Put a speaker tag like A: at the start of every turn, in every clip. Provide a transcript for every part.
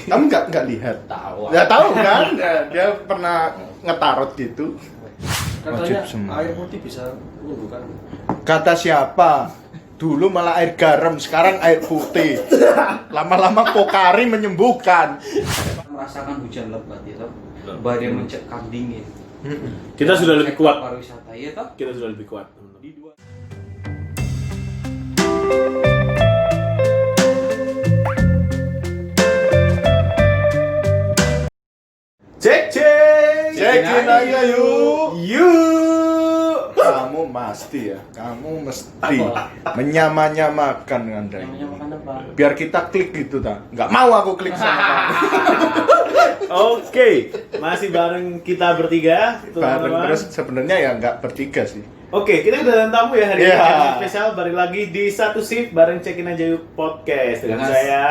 A: Kamu nggak lihat?
B: Tahu.
A: Ya tahu kan? Dia pernah ngetarot gitu.
B: Katanya
A: semua.
B: air putih bisa menyembuhkan.
A: Kata siapa? Dulu malah air garam, sekarang air putih. Lama-lama Pokari menyembuhkan.
C: Merasakan hujan lebat ya toh. Badai mencekam dingin.
D: Kita sudah lebih kuat.
C: Pariwisata ya toh.
D: Kita sudah lebih kuat.
C: Di dua
A: Cekin aja yuk.
D: Yuk.
A: Kamu pasti ya, kamu mesti menyamakan Anda.
C: namanya makan apa?
A: Biar kita klik gitu tak? Nggak mau aku klik sama kamu.
D: Oke, masih bareng kita bertiga,
A: Bareng
D: teman-teman.
A: terus sebenarnya ya nggak bertiga sih.
D: Oke, kita kedatangan tamu ya hari ini.
A: Iya.
D: Episode spesial balik lagi di satu shift bareng Cekin Aja Yuk Podcast dengan
C: Yes.
D: saya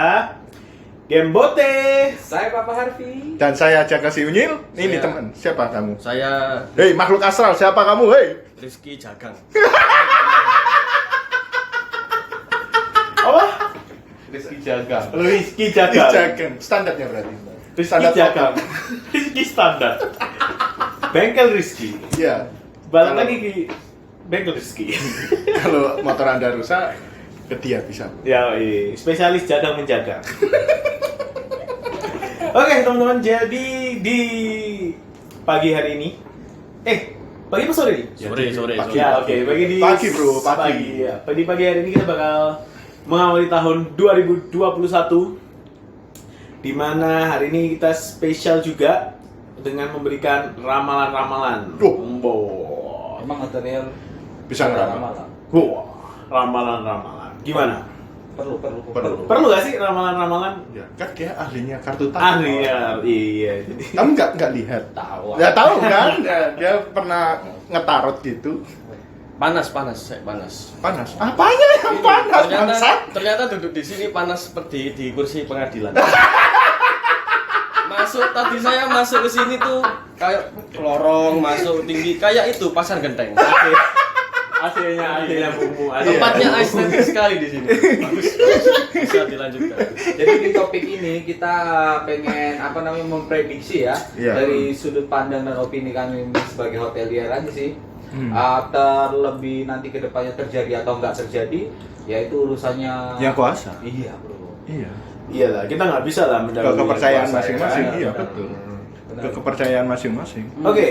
D: Gembote.
C: Saya Papa Harvey.
A: Dan saya Jaka Siunyil. Ini
B: Saya-
A: teman, siapa kamu?
B: Saya
A: Hei makhluk astral, siapa kamu? Hei.
B: Rizky Jagang.
D: Apa?
A: Rizky Jagang.
D: Rizky Jagang.
A: Jagang. Standarnya berarti.
D: Rizky
A: Standar
D: Jagang. Rizky standar. Bengkel Rizky.
A: Iya.
D: Balik
A: Kalau-
D: lagi ke Bengkel Rizky.
A: Kalau motor Anda rusak, ke dia bisa.
D: Ya, spesialis jaga menjaga. Oke, teman-teman, jadi di pagi hari ini, pagi apa sore nih?
B: Sore.
D: Ya, oke,
A: Pagi, bro, pagi.
D: Ya. Di pagi hari ini kita bakal mengawali tahun 2021, di mana hari ini kita spesial juga dengan memberikan ramalan-ramalan.
A: Duh.
C: Emang material
A: Bisa ngeramal.
C: ramalan.
D: Wah, ramalan-ramalan. Gimana?
C: Perlu.
D: Perlu gak sih ramalan-ramalan?
A: Ya, kan dia ahlinya kartu tanda.
D: Iya. Jadi
A: Kamu nggak lihat?
C: Tahu.
A: Ya tahu kan? Dia pernah ngetarot gitu.
B: Panas. Saya panas.
A: Panas. Apanya yang panas, bangsat?
B: Ternyata duduk di sini panas seperti di kursi pengadilan. Tadi saya masuk ke sini tuh kayak lorong, masuk tinggi kayak itu pasar genteng.
D: AC-nya bumbu.
B: Tempatnya estetik sekali di sini. Bagus. Bisa dilanjutkan.
C: Jadi di topik ini kita pengen memprediksi ya
A: Iya.
C: dari sudut pandang dan opini kami sebagai hotelier aja sih.
A: Hmm.
C: Terlebih nanti kedepannya terjadi atau nggak terjadi, yaitu urusannya.
A: Yang kuasa.
C: Iya bro.
A: Iya.
D: Iya lah, kita nggak bisa lah
A: Ke
D: mendahului
A: kepercayaan
D: kuasa,
A: masing-masing.
D: ya kan?
A: Iya,
C: Benar.
A: betul.
C: Benar.
A: Ke kepercayaan masing-masing.
D: Oke,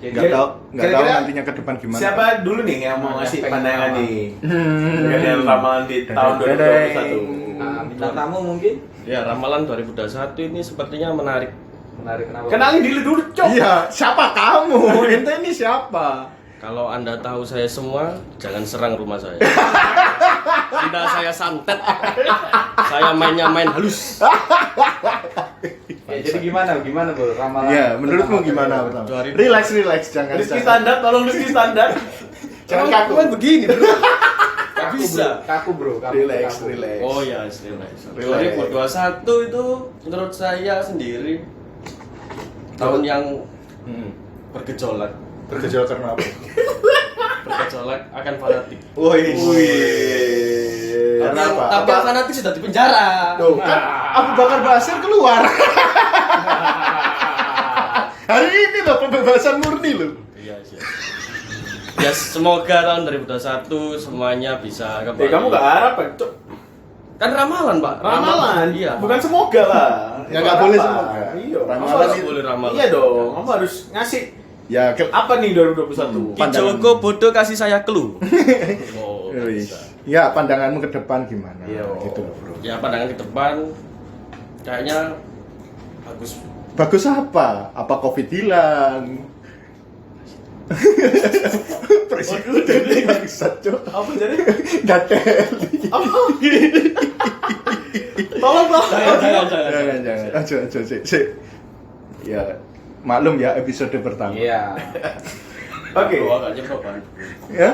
A: Nggak tahu
D: kira-kira
A: nantinya ke depan gimana.
D: siapa dulu nih yang mau ngasih
C: Yang pengen
D: pandangan
C: ramal.
D: nih?
A: Hmm.
D: Dengan ramalan di tahun 2021.
C: Nah, bintang tamu mungkin
B: Ya, ramalan 2021 ini sepertinya menarik.
C: menarik kenapa?
D: Kenalin diri dulu, Cok.
A: Iya, siapa kamu? Ente ini siapa?
B: Kalau Anda tahu saya semua, jangan serang rumah saya. Anda saya santet. Saya mainnya main halus.
C: Ya, jadi gimana bro ramalan?
A: Ya, menurutmu
C: tentang
A: gimana?
C: hotel?
A: Pertama? Relax, jangan.
D: Rizky standar, tolong Rizky standar.
A: Jangan
B: Emang
A: kaku.
B: kan begini, bro. Gak
C: Kaku,
B: bisa.
C: bro. Kaku bro.
A: Relax.
B: Oh ya, relax.
A: Relax.
B: 2021 itu menurut saya sendiri tahun yang bergejolak.
A: Bergejolak karena apa?
B: Bergejolak akan fanatik.
A: Wih.
B: Karena
A: Apa?
B: tapi yang fanatik sudah dipenjara.
A: Tuh, kan Abu Bakar Basir keluar. Hari ini loh pembebasan murni loh.
B: Iya sih. Ya semoga tahun 2021 semuanya bisa kembali.
D: Kamu gak harap, kan, Cok?
B: Kan ramalan, Pak.
D: Ramalan,
B: Iya.
D: bukan semoga lah.
A: Ya, nggak boleh
D: Apa?
A: semoga.
D: Iya,
A: Ramalan
D: kamu harus-
B: itu- boleh ramalan.
D: Iya dong, kamu harus ngasih
A: Ya,
D: apa nih 2021?
B: Ki Joko bodoh kasih saya clue. Oh, nggak bisa.
A: ya pandanganmu ke depan gimana?
D: Iya.
A: Gitu loh, bro.
B: Ya pandangan ke depan kayaknya bagus.
A: Bagus apa? Apa Covid hilang? Presiden bangsat, Cok.
D: Apa jadi?
A: Gateli.
D: Apa? Tolong dong.
B: Jangan.
A: Aja, sik. Ya, maklum ya episode pertama.
C: Iya.
D: Oke.
B: Oh, agak jebak, Pak.
A: Ya?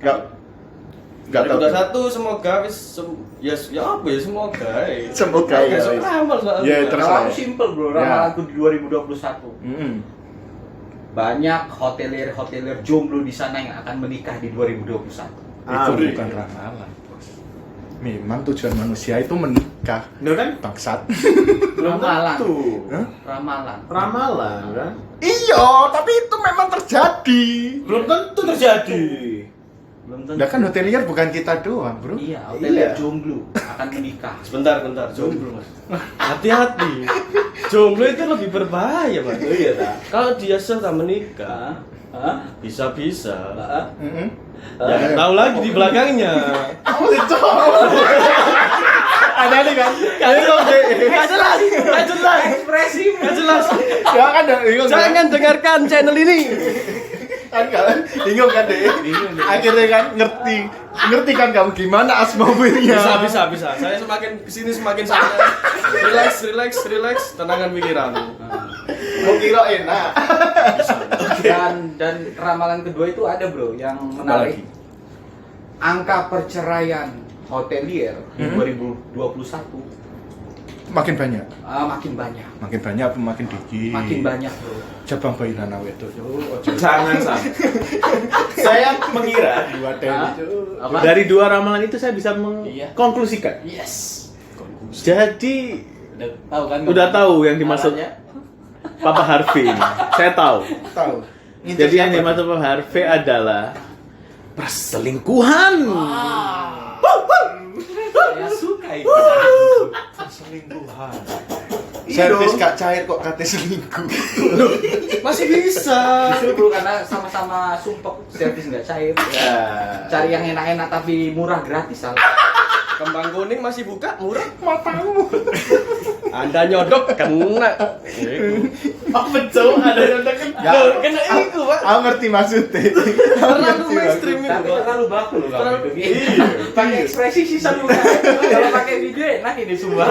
A: Enggak tahu.
B: 2021 semoga ya apa ya semoga.
A: Semoga ya.
B: Besok ramal soalnya.
A: Ya,
C: Kalau
A: terserah.
C: aku simple bro,
A: Ya.
C: ramalanku di 2021. Banyak hotelier jomblo di sana yang akan menikah di 2021.
A: Itu
D: Amin.
A: bukan ramalan, Bos. Memang tujuan manusia itu menikah.
D: Bener kan?
A: Bangsat.
D: Belum
E: Ramalan.
D: tentu.
A: Hah?
D: Ramalan kan?
A: Iya, tapi itu memang terjadi.
D: Belum tentu terjadi.
E: Belum tentu.
A: Lah kan hotelier bukan kita doang, Bro.
E: Iya, hotel
D: Iya.
E: jomblo akan menikah.
B: Sebentar, jomblo mas. Hati-hati. Jomblo itu lebih berbahaya mas.
D: Oh iya tak?
B: Kalau dia sudah menikah,
E: Hah?
B: bisa-bisa.
E: Hah?
A: Heeh.
B: Ya nggak tahu lagi di belakangnya.
A: Ada nih kan?
B: Nggak jelas, nggak jelas.
E: Ekspresi.
B: Nggak jelas.
A: Ya kan bingung.
B: Jangan dengarkan channel ini.
A: Kan kalian bingung kan deh. Akhirnya kan ngerti kan kamu gimana asmaunya.
B: Bisa. Saya semakin kesini semakin santai. Relax, tenangkan pikiran.
A: Mau kira enak.
E: Dan ramalan kedua itu ada bro yang menarik. Angka perceraian hotelier di 2021
A: Makin banyak.
E: makin banyak.
A: Makin banyak apa makin dikit?
E: Makin banyak bro.
A: Cabang bayi lanang wedok.
D: Jangan sampai. Saya mengira
A: Dua
E: Hah?
A: itu.
E: Apa?
D: dari dua ramalan itu saya bisa
E: Iya.
D: mengkonklusikan.
E: Yes.
D: Jadi
E: Udah tahu kan?
D: udah tahu yang dimaksud
E: Arahnya?
D: Papa Harvey ini. Saya tahu.
A: Tahu.
D: Jadi yang dimaksud Papa Harvey adalah perselingkuhan.
E: Saya suka itu.
A: Selingkuhan. Servis gak cair kok kata selingkuh.
B: Masih bisa.
E: Justru bro karena sama-sama sumpek servis nggak cair.
D: Ya.
E: Cari yang enak-enak tapi murah gratis salah.
B: Kembang kuning masih buka, murah.
A: Matamu.
B: Anda nyodok kena.
D: Apa cowok ada yang tekan?
B: Loh, kena itu pak.
A: Aku ngerti maksudnya.
B: Terlalu mainstream itu.
E: Tapi
B: Pak.
E: terlalu baku loh kamu
B: Terlalu-
E: itu. Pakai ekspresi sisa muka. Kalau pakai video enak ini semua.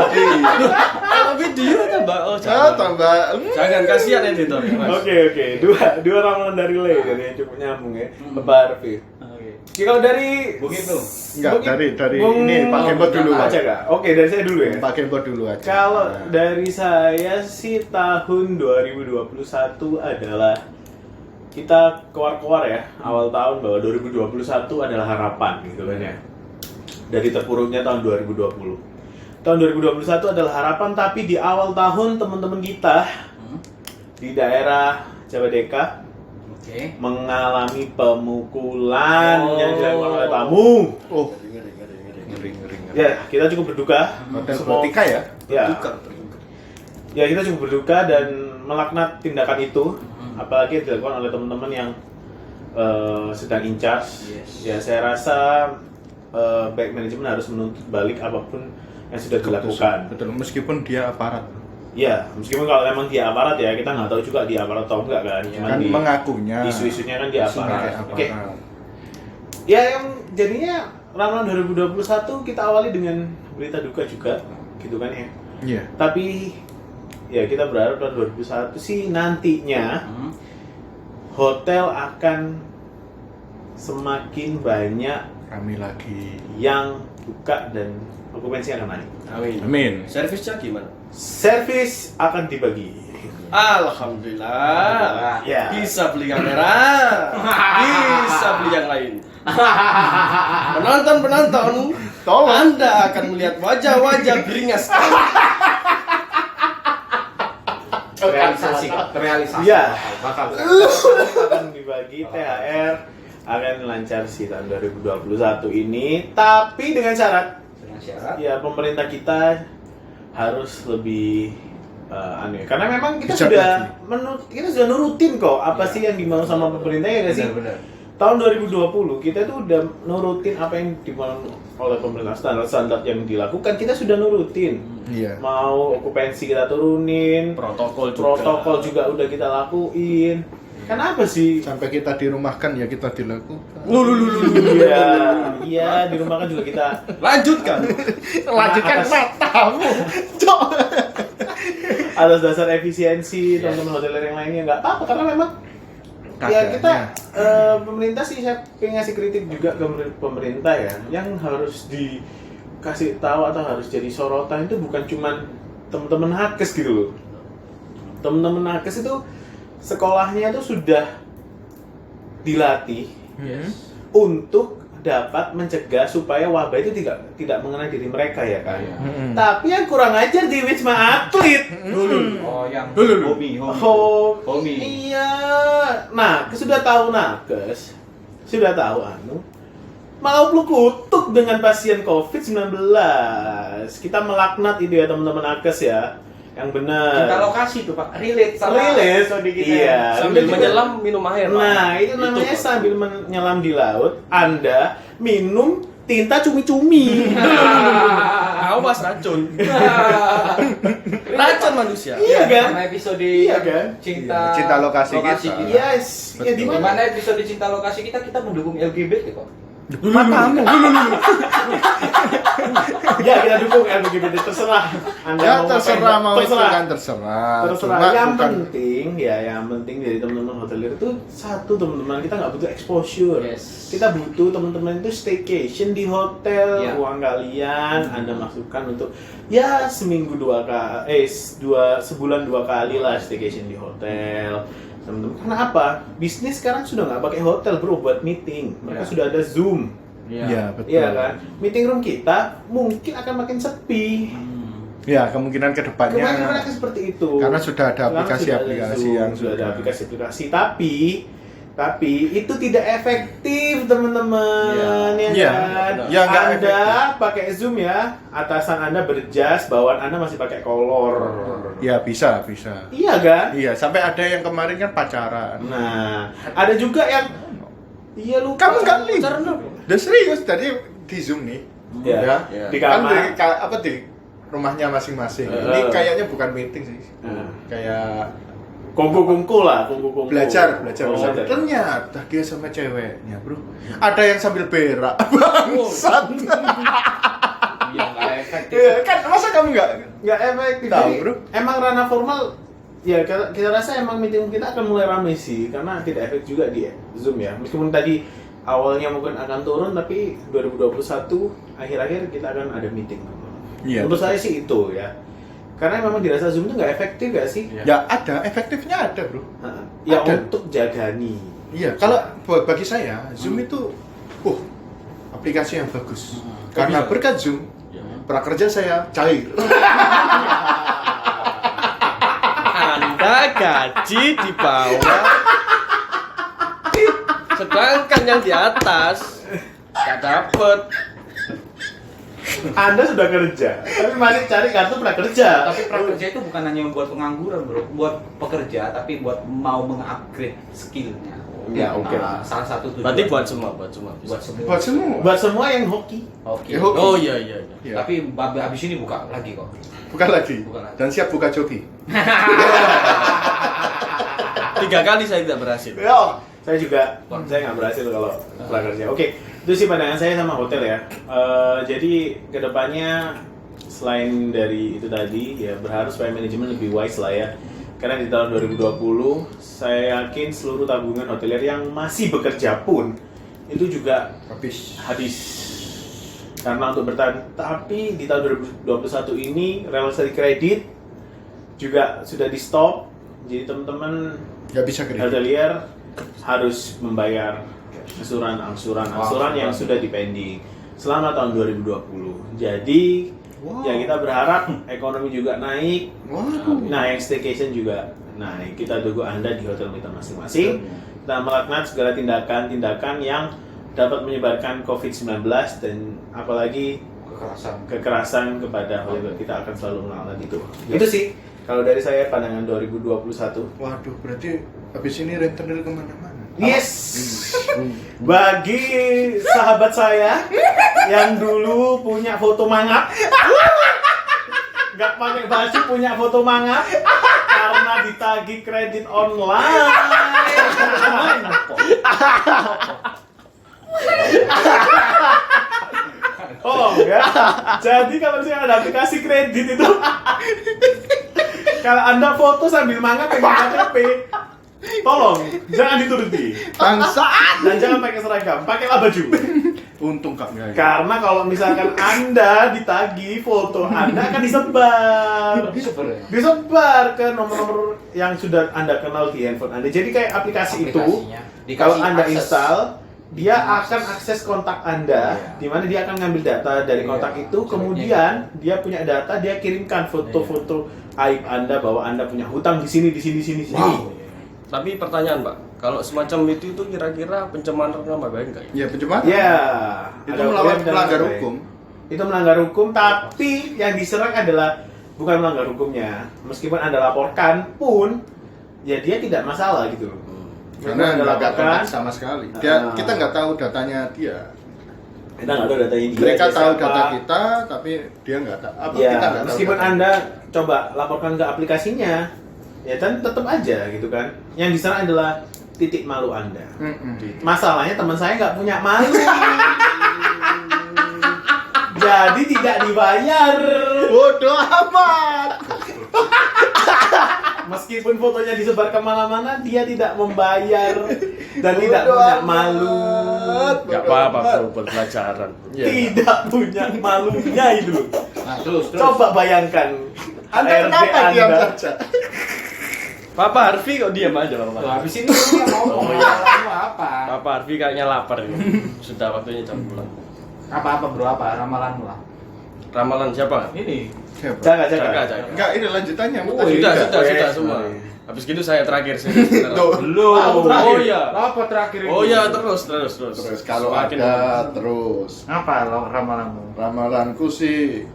B: Kalau video kan mbak. Oh
A: Oh,
B: jangan.
A: tambah.
B: Jangan kasihan editor ya mas.
D: Oke. Dua ramalan dari Le dari yang cukup nyambung ya. Papa Harvey.
E: Oke.
D: Kalau dari
E: Begitu.
A: Enggak, dari
D: Bung-
A: ini Pak Kembot dulu
D: aja kak. Oke, dari saya dulu ya.
A: Pak Kembot dulu aja.
D: Kalau dari saya sih tahun 2021 adalah kita keluar ya awal tahun bahwa 2021 adalah harapan gitu kan ya. Dari terpuruknya tahun 2020. Tahun 2021 adalah harapan tapi di awal tahun teman-teman kita di daerah Jabadeka
E: Oke.
D: mengalami pemukulan yang dilakukan oleh tamu.
A: Oh,
B: Ngeri.
D: Ya, kita cukup berduka.
A: Hotel
D: Semua-
A: Botika ya?
D: Ya. Ya, kita cukup berduka dan melaknat tindakan itu, apalagi dilakukan oleh teman-teman yang sedang in charge.
E: Yes.
D: Ya, saya rasa baik manajemen harus menuntut balik apapun yang sudah dilakukan.
A: Betul, meskipun dia aparat.
D: Ya, meskipun kalau memang dia aparat ya, kita nggak tahu juga dia aparat atau enggak kan. Cuman
A: Kan
D: di
A: mengakunya.
D: isu-isunya kan dia aparat.
A: Sebagai
D: Oke.
A: aparat.
D: Ya, yang jadinya ramalan 2021 kita awali dengan berita duka juga, gitu kan ya.
A: Iya.
D: Tapi ya kita berharap tahun 2021 sih nantinya hotel akan semakin banyak
A: Kami lagi.
D: yang buka dan okupansi akan naik.
B: Amin.
A: Amin.
B: Servisnya gimana?
D: Servis akan dibagi.
B: Alhamdulillah.
D: Ya.
B: Bisa beli kamera. Bisa beli yang lain. Penonton,
A: Tolong.
B: Anda akan melihat wajah-wajah beringas.
E: Realisasi.
D: Iya.
E: Bakal.
D: Akan dibagi THR akan lancar sih tahun 2021 ini, tapi dengan syarat
E: Dengan syarat.
D: ya pemerintah kita harus lebih karena memang kita
A: Bijak
D: sudah
A: lagi.
D: kita sudah nurutin kok apa sih yang dimau sama pemerintah ya nggak sih?
E: Benar.
D: Tahun 2020 kita itu udah nurutin apa yang dimau oleh pemerintah, standar yang dilakukan kita sudah nurutin.
A: Iya.
D: Mau okupansi kita turunin, protokol juga udah kita lakuin. Kenapa sih?
A: Sampai kita dirumahkan ya kita dilakukan.
D: Iya, di rumah kan juga kita
B: Lanjutkan.
A: Lanjutkan
D: Atas-
A: matamu. Cok.
D: atas dasar efisiensi teman-teman hotelier yang lainnya nggak apa-apa karena memang ya kita pemerintah sih saya pengen ngasih kritik juga ke pemerintah ya yang harus dikasih tahu atau harus jadi sorotan itu bukan cuman teman-teman nakes gitu loh. Teman-teman nakes itu sekolahnya itu sudah dilatih untuk dapat mencegah supaya wabah itu tidak mengenai diri mereka ya kan.
A: Mm-mm.
D: Tapi yang kurang ajar di Wisma Atlet.
C: Oh, yang
D: Dulu.
C: homi.
D: Homi. Iya. Nah, sudah tahu nakes, sudah tahu mau peluk kutuk dengan pasien COVID-19. Kita melaknat itu ya teman-teman nakes ya. Yang benar.
E: Kita lokasi tuh Pak, relate sama
D: Relate.
E: episode kita.
D: Iya.
B: Sambil
D: Itu juga-
B: menyelam minum air. Pak.
D: Nah, itu namanya
B: Pak.
D: sambil menyelam di laut, Anda minum tinta cumi-cumi.
B: Awas racun. Racun manusia.
D: Iya kan?
E: Sama episode
D: Iya kan?
E: cinta
A: Iya, cinta lokasi kita.
D: Yes. Ya di
A: Betul.
D: mana?
E: Dimana episode cinta lokasi kita mendukung LGBT kok.
A: Matamu.
D: Ya, kita dukung LGBT, terserah. Anda
A: Ya
D: mau
A: terserah
D: ngapain,
A: mau itu
D: terserah.
A: kan terserah.
D: Terserah.
A: Cuma
D: Yang
A: bukan
D: penting dari teman-teman hotelier itu satu, teman-teman kita nggak butuh exposure.
E: Yes.
D: Kita butuh teman-teman itu staycation di hotel,
E: Ya.
D: uang kalian Anda masukkan untuk ya seminggu sebulan 2 kali lah staycation di hotel. Teman-teman, karena apa? Bisnis sekarang sudah nggak pakai hotel bro buat meeting. Mereka
E: Ya.
D: sudah ada Zoom.
A: ya betul.
D: Iya kan? Meeting room kita mungkin akan makin sepi.
A: Ya, kemungkinan kedepannya
D: Kemarin akan seperti itu.
A: karena sudah ada
D: Sekarang
A: aplikasi-aplikasi
D: sudah ada
A: yang
D: Zoom, sudah ada aplikasi-aplikasi, tapi itu tidak efektif teman-teman ya
A: Iya.
D: kan?
A: Ya, nggak
D: Anda pakai Zoom ya, atasan Anda berjas, bawahan Anda masih pakai kolor.
A: ya bisa.
D: Iya kan?
A: Iya, sampai ada yang kemarin kan pacaran.
D: Nah, ada juga yang iya lupa.
A: Kamu nggak lihat?
B: Pacaran apa?
A: Udah serius tadi di Zoom nih.
D: Ya,
B: Ya.
D: di
A: Kan
D: kamar.
A: di rumahnya masing-masing.
D: Eh.
A: Ini kayaknya bukan meeting sih.
D: Eh.
A: Kayak
D: Kungku lah.
A: belajar
D: Oh,
A: bersama. Ternyata dia sama ceweknya, bro. Ada yang sambil berak. Bangsat.
E: Iya, nggak efektif.
A: Iya, kan masa kamu
D: Nggak efektif.
A: Tahu,
D: Jadi,
A: bro.
D: Emang ranah formal ya kita rasa emang meeting kita akan mulai ramai sih karena tidak efektif juga di Zoom ya. Meskipun tadi awalnya mungkin akan turun tapi 2021 akhir-akhir kita akan ada meeting.
A: Iya,
D: Menurut
A: betul.
D: saya sih itu ya. Karena memang dirasa Zoom itu nggak efektif gak sih?
A: Ya ada, efektifnya ada, bro.
D: Ya
A: Ada.
D: untuk jagani.
A: Iya, kalau bagi saya Zoom itu aplikasi yang bagus. Karena
B: bisa?
A: berkat Zoom,
B: Ya.
A: prakerja saya cair.
B: Anda gaji di bawah, sedangkan yang di atas nggak dapet.
D: Anda sudah kerja, tapi masih cari kartu prakerja.
E: Tapi prakerja itu bukan hanya buat pengangguran bro, buat pekerja, tapi buat mau mengupgrade skillnya.
D: Ya, oke.
E: Salah satu tujuan.
B: Berarti buat semua.
E: buat semua.
A: Buat semua.
D: Buat semua yang hoki.
E: Oke.
A: Ya, hoki.
B: Oh iya.
A: Iya.
E: Tapi habis ini buka lagi kok.
A: Bukan lagi.
E: Bukan lagi.
A: Dan siap buka joki.
B: 3 kali saya tidak berhasil.
D: Ya, saya nggak berhasil kalau prakerja. Oke, itu sih pandangan saya sama hotel ya. Jadi kedepannya selain dari itu tadi ya berharap supaya manajemen lebih wise lah ya. Karena di tahun 2020 saya yakin seluruh tabungan hotelier yang masih bekerja pun itu juga habis karena untuk bertahan. Tapi di tahun 2021 ini relaksasi kredit juga sudah di stop. Jadi teman-teman
A: Nggak bisa kredit.
D: hotelier harus membayar angsuran yang sudah dipending selama tahun 2020. Jadi ya kita berharap ekonomi juga naik.
A: Waduh.
D: Nah, yang staycation juga naik. Kita tunggu Anda di hotel kita masing-masing. Kita melaknat segala tindakan-tindakan yang dapat menyebarkan COVID-19 dan apalagi kekerasan kepada hotel kita akan selalu melaknat itu. Itu sih kalau dari saya pandangan 2021.
A: Waduh, berarti habis ini rentenir kemana-mana.
D: Yes. Bagi sahabat saya yang dulu punya foto mangap, nggak pakai baju punya foto mangap karena ditagih kredit online. Oh ya. Jadi kalau misalnya ada aplikasi kredit itu, kalau Anda foto sambil mangap pegang KTP, tolong jangan dituruti.
A: Bangsat.
D: Dan jangan pakai seragam, pakailah baju.
A: Untung Kak Nyai.
D: Karena kalau misalkan Anda ditagih foto Anda akan disebar ke nomor-nomor yang sudah Anda kenal di handphone Anda. Jadi kayak aplikasi itu
E: Aplikasinya. Dikasih
D: kalau Anda
E: akses.
D: install dia akan akses kontak Anda,
E: Iya.
D: di mana dia akan ngambil data dari
E: Iya.
D: kontak itu,
E: Jeleknya
D: kemudian dia punya data, dia kirimkan foto-foto aib Anda bahwa Anda punya hutang di sini, di sini, di sini.
A: Wow.
B: Tapi pertanyaan Pak, kalau semacam itu kira-kira pencemaran nama baik nggak ya?
A: Ya pencemaran.
D: Ya,
A: Itu
D: ada
A: melawan
D: hukum dan
A: melanggar
D: lain-lain.
A: hukum.
D: Itu melanggar hukum, tapi yang diserang adalah bukan melanggar hukumnya. Meskipun Anda laporkan pun, ya dia tidak masalah gitu loh.
A: Karena
D: Anda
A: nggak
D: laporkan,
A: kontak sama sekali. Dia,
D: Ah.
A: kita nggak tahu datanya dia.
D: kita nggak tahu datanya dia.
A: Mereka
D: dia
A: tahu
D: siapa.
A: data kita, tapi dia nggak tahu. Apa
D: Ya,
A: kita nggak tahu
D: meskipun
A: data.
D: Anda coba laporkan ke aplikasinya, ya kan tetap aja gitu kan. Yang diserang adalah titik malu Anda. Masalahnya teman saya nggak punya malu. Jadi tidak dibayar.
A: Bodoh amat.
D: Meskipun fotonya disebar kemana-mana, dia tidak membayar dan tidak
A: Bodoh
D: punya
A: amat.
D: malu.
B: Nggak apa-apa bro, buat pelajaran.
A: Ya.
D: Tidak punya malunya itu loh.
E: Nah, terus.
D: Coba bayangkan.
A: Anda
D: RD
A: kenapa diam
D: Anda.
A: saja?
B: Papa Harvey kok diam aja
E: Tuh,
B: Pak?
E: habis ini lu yang ngomong kamu apa?
B: Papa Harvey kayaknya lapar ini. Sudah waktunya jam pulang.
E: Apa bro, apa ramalanmu lah?
B: Ramalan siapa?
E: Ini.
A: Siapa?
D: Jaga.
B: Jaga.
A: Enggak, ini lanjutannya.
E: Oh,
A: Tadi
B: Sudah,
A: udah.
B: sudah semua. Habis gitu saya terakhir sih.
A: Tuh.
E: Belum.
B: Oh iya.
E: Apa terakhir ini?
B: Oh iya, terus.
A: Terus kalau
B: Semakin
A: ada terus.
E: Apa lo ramalanmu?
A: Ramalanku sih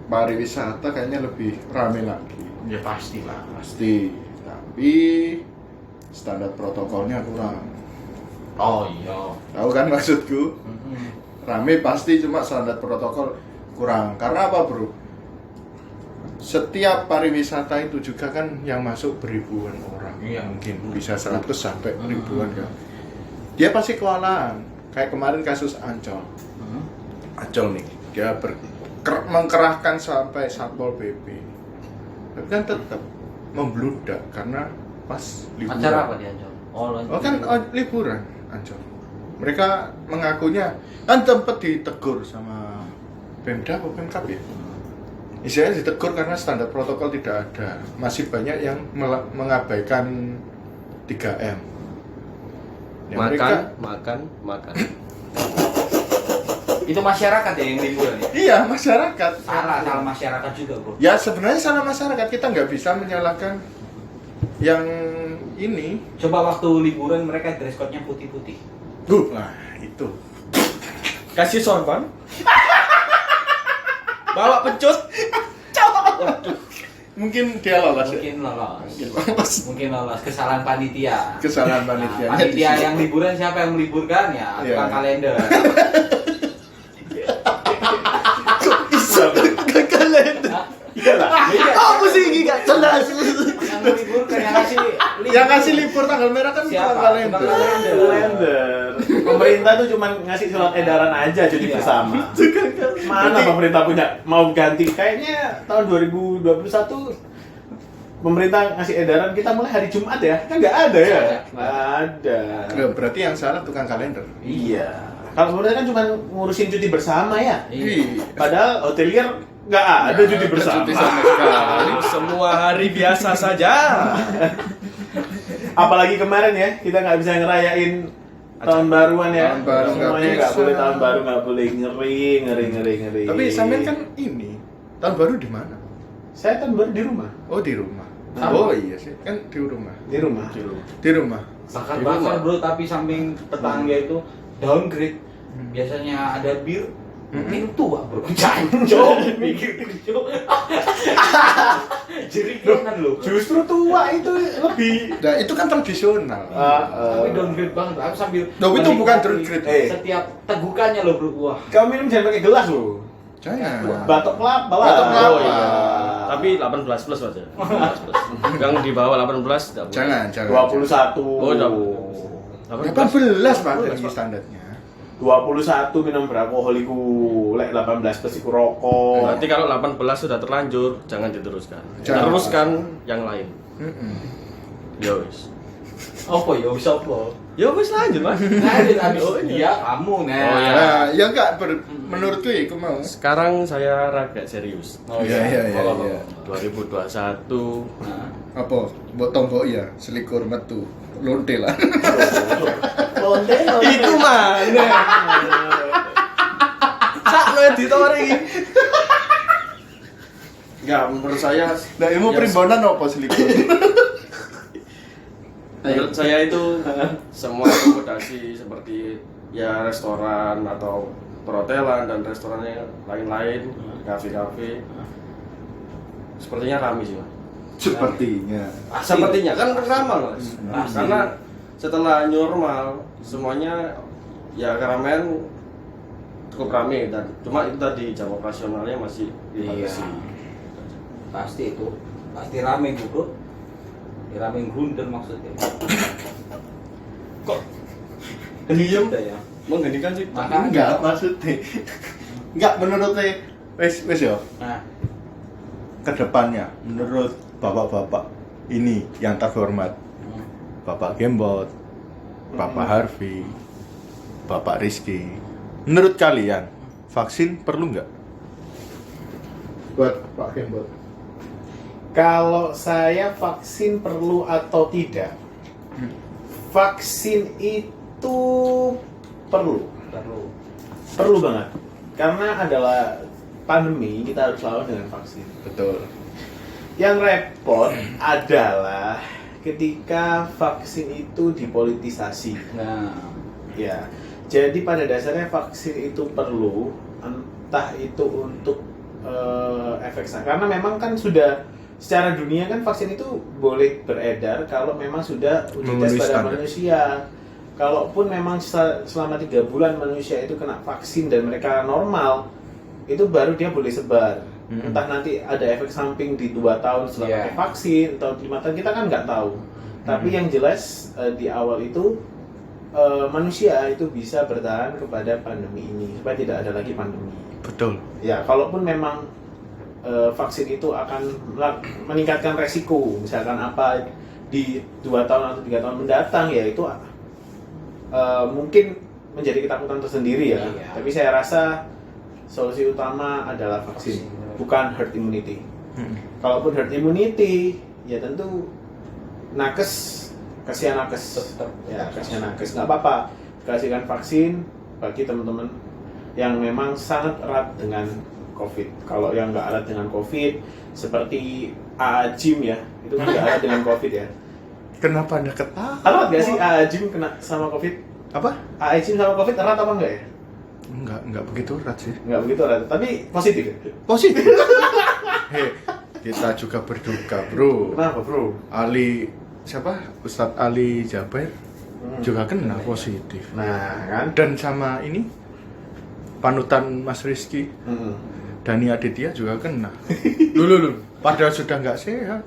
A: pariwisata kayaknya lebih rame lagi.
E: Ya pastilah.
A: Pasti. Tapi standar protokolnya kurang.
E: Oh iya.
A: Tahu kan maksudku? Rame pasti, cuma standar protokol kurang. Karena apa bro? Setiap pariwisata itu juga kan yang masuk beribuan orang.
E: Iya.
A: Mungkin bisa 100 sampai ribuan kan. Dia pasti kewalahan. Kayak kemarin kasus Ancol. Ancol nih, dia mengkerahkan sampai Satpol PP. Tapi kan tetap membludak karena pas liburan.
E: Acara apa dia Ancol?
A: Oh kan liburan Ancol. Mereka mengakunya kan tempat ditegur sama Pemda atau Pemkab ya. Istilahnya ditegur karena standar protokol tidak ada. Masih banyak yang mengabaikan 3M. Ya,
B: makan.
E: Itu masyarakat ya yang liburan ya?
A: Iya, masyarakat.
E: Salah masyarakat juga bro.
A: Ya sebenarnya salah masyarakat, kita nggak bisa menyalahkan yang ini.
E: Coba waktu liburan mereka dress code-nya putih-putih.
A: Nah itu.
B: Kasih sorban. Bawa pencut.
A: Mungkin dia lolos. Ya?
E: Mungkin lolos.
A: Mungkin lolos.
E: Mungkin lolos. Kesalahan panitia.
A: Kesalahan
E: Nah,
A: panitia.
E: panitia yang liburan siapa yang meliburkan ya?
A: Iya.
E: Tukang kalender.
A: Kalender.
D: Iyalah.
E: Iya.
A: Apa sih ini nggak jelas?
E: Yang meliburkan yang ngasih libur.
A: Yang ngasih libur tanggal merah kan
E: Siapa?
A: tukang kalender.
E: Tukang kalender.
D: Kalender. Pemerintah tuh cuma ngasih surat edaran aja cuti
E: Iya.
D: bersama. Mana pemerintah punya mau ganti? Kayaknya tahun 2021 pemerintah ngasih edaran kita mulai hari Jumat ya? Kan nggak ada ya? Nggak ada.
A: Loh, berarti yang salah tukang kalender.
D: Iya. Kalau pemerintah kan cuma ngurusin cuti bersama ya.
E: Iya.
D: Padahal hotelier nggak ada cuti bersama.
A: Cuti sama sekali.
B: Semua hari biasa saja.
D: Apalagi kemarin ya, kita nggak bisa ngerayain tahun baruan ya.
A: Tahun baru nggak
D: Semuanya nggak
A: bisa.
D: boleh tahun baru, nggak boleh ngeri.
A: Tapi sampean kan ini tahun baru di mana?
D: Saya tahun baru di rumah.
A: Oh di rumah.
E: Sama.
A: Oh iya sih, kan di rumah.
D: Di rumah.
A: Di rumah.
E: Bakar bro, tapi samping tetangga itu downgrade. Biasanya ada bir, minum tua bro. Jancok, mikir cok. Jerigenan lo.
D: Justru tua itu lebih.
A: Nah itu kan tradisional.
E: Tapi downgrade banget. Aku sambil.
A: Loh, itu bukan
E: menikmati
A: downgrade.
E: Setiap tegukannya lo bro, wah.
D: Kau minum jangan pakai gelas loh.
A: Jangan.
D: Batok kelapa lah.
A: Batok kelapa.
B: Oh iya. Tapi 18 plus aja. 18 plus. Yang di bawah 18 tidak boleh.
A: Jangan.
D: 21.
B: Oh,
A: 18 Pak ini standarnya.
D: 21 minum beralkohol iku lek 18 plus iku rokok.
B: Berarti kalau 18 sudah terlanjur, jangan diteruskan.
A: Jangan.
B: Teruskan yang lain.
A: Mm-mm.
B: Ya wis.
E: Apa ya wis apa?
B: Ya wis lanjut, Mas.
E: Lanjut habis
B: Oh, iya.
E: dia kamu nah.
B: Oh, iya.
A: Nah, ya enggak menurutku ya aku mau.
B: Sekarang saya agak serius.
E: Oh
A: Iya, iya, iya,
E: Apa, apa,
A: iya.
E: apa?
B: 2021
E: Nah.
A: Apa? Mbok tombok ya, selikur metu. Lonte lah.
D: Lonte.
B: itu mana? Sak lo editor iki. Enggak, menurut saya
A: Nah, ilmu
B: ya,
A: perimbonan apa selikur?
B: menurut saya itu semua akomodasi seperti ya restoran atau perhotelan dan restorannya lain-lain, kafe-kafe sepertinya ramai sih, Mas.
A: Sepertinya.
B: Sepertinya kan ramai, Mas.
E: Pasti.
B: Karena setelah normal semuanya ya keramaian cukup ramai dan cuma itu tadi jam operasionalnya masih dibatasi.
E: Pasti itu. Pasti rame bro. Ya, rame grunder maksudnya.
B: Kok diem
E: ya.
B: menggenikan sih?
E: Makanya.
A: Enggak maksudnya. Enggak menurutnya wes ya.
E: Nah,
A: Kedepannya menurut bapak-bapak ini yang terhormat, Bapak Gembot, Bapak Harvey, Bapak Rizky, menurut kalian vaksin perlu nggak? Buat Pak Gembot.
D: Kalau saya vaksin perlu atau tidak? Vaksin itu perlu. Perlu banget. Karena adalah pandemi, kita harus lawan dengan vaksin.
A: Betul.
D: Yang repot adalah ketika vaksin itu dipolitisasi.
E: nah,
D: Ya, jadi pada dasarnya vaksin itu perlu, entah itu untuk efek samping. Karena memang kan sudah secara dunia kan vaksin itu boleh beredar kalau memang sudah uji tes
A: Memenuhi
D: pada
A: standar.
D: manusia. Kalaupun memang selama 3 bulan manusia itu kena vaksin dan mereka normal, itu baru dia boleh sebar. Entah nanti ada efek samping di 2 tahun setelah
E: Iya.
D: pakai vaksin atau 5 tahun, kita kan nggak tahu. Tapi yang jelas di awal itu manusia itu bisa bertahan kepada pandemi ini supaya tidak ada lagi pandemi.
A: Betul.
D: Ya, kalaupun memang vaksin itu akan meningkatkan resiko, misalkan apa di 2 tahun atau 3 tahun mendatang, ya itu mungkin menjadi ketakutan tersendiri ya.
E: Iya.
D: Tapi saya rasa solusi utama adalah vaksin, bukan herd immunity. Kalaupun herd immunity, ya tentu nakes, kasihan nakes.
E: Tetap.
D: Ya, kasihan nakes. Nggak apa-apa, kasihkan vaksin bagi teman-teman yang memang sangat erat dengan COVID. Kalau yang nggak erat dengan COVID, seperti AA Jim ya, itu kan nggak erat dengan COVID ya.
A: Kenapa Anda ketawa?
D: Erat nggak sih AA Jim kena sama COVID?
A: Apa?
D: AA Jim sama COVID erat apa enggak ya?
A: Enggak begitu erat sih.
D: Nggak begitu erat, tapi positif ya?
A: Positif. Hei, kita juga berduka, Bro.
D: Kenapa bro?
A: Ali siapa? Ustadz Ali Jaber juga kena positif.
D: Nah kan?
A: Dan sama ini panutan Mas Rizky, Dani Aditya juga kena. Dulu, padahal sudah nggak sehat.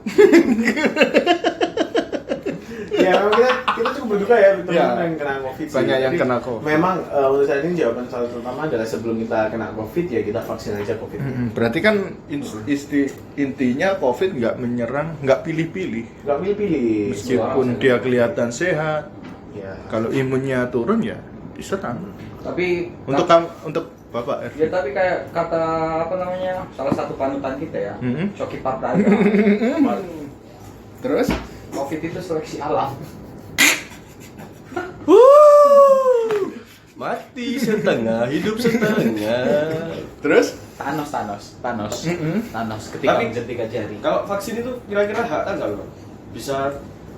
D: Ya memang kita cukup berduka ya teman-teman
A: Ya,
D: yang kena COVID sih.
A: banyak yang
D: Tapi
A: kena COVID.
D: Memang menurut saya ini jawaban salah terutama adalah sebelum kita kena COVID ya kita vaksin aja COVID.
A: Berarti kan intinya COVID nggak menyerang, nggak pilih-pilih.
D: Nggak pilih-pilih.
A: Meskipun dia kelihatan sehat,
D: Ya.
A: kalau imunnya turun ya diserang.
E: tapi
A: Untuk Bapak
E: ya
A: RV.
E: tapi kayak kata apa namanya salah satu panutan kita ya, Coki Pardaya.
A: Terus?
E: COVID itu seleksi alam.
B: Mati setengah, hidup setengah.
A: Terus?
E: Thanos ketika
B: Tapi-
E: menjentikan jari.
B: Kalau vaksin itu kira-kira hak kan nggak, Bro? Bisa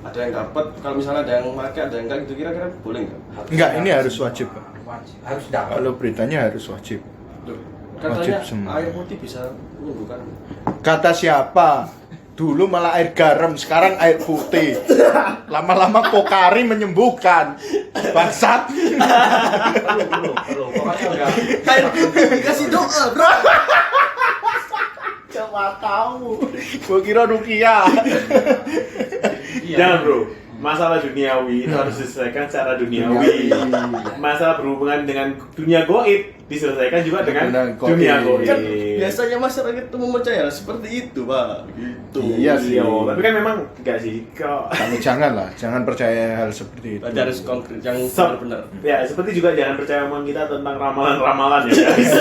B: ada yang dapat, kalau misalnya ada yang pakai, ada yang enggak gitu, kira-kira boleh nggak?
A: Enggak, ini harus wajib, Pak.
E: Wajib. Harus dapat.
A: Kalau beritanya harus wajib.
B: Loh,
A: Wajib
B: katanya
A: semua.
B: air putih bisa menyembuhkan.
A: Kata siapa? Dulu malah air garam, sekarang air putih. Lama-lama Pokari menyembuhkan. Bangsat.
E: Perlu. Pokoknya udah.
B: Air putih dikasih doa, Bro.
A: Coba kamu. Gua kira Rukia.
D: Jangan bro, masalah duniawi itu harus diselesaikan secara duniawi. Masalah berhubungan dengan dunia goib diselesaikan juga dengan
A: Dengan goib.
D: dunia goib.
A: Kan
B: biasanya masyarakat itu mempercaya seperti itu, Pak. Gitu.
A: Iya sih.
D: Iya, tapi kan memang enggak sih. Kalau
A: Kamu jangan percaya hal seperti itu.
B: Ada harus konkret yang
D: Se-
B: benar-benar.
D: ya, seperti juga jangan percaya omongan kita tentang ramalan-ramalan ya, guys.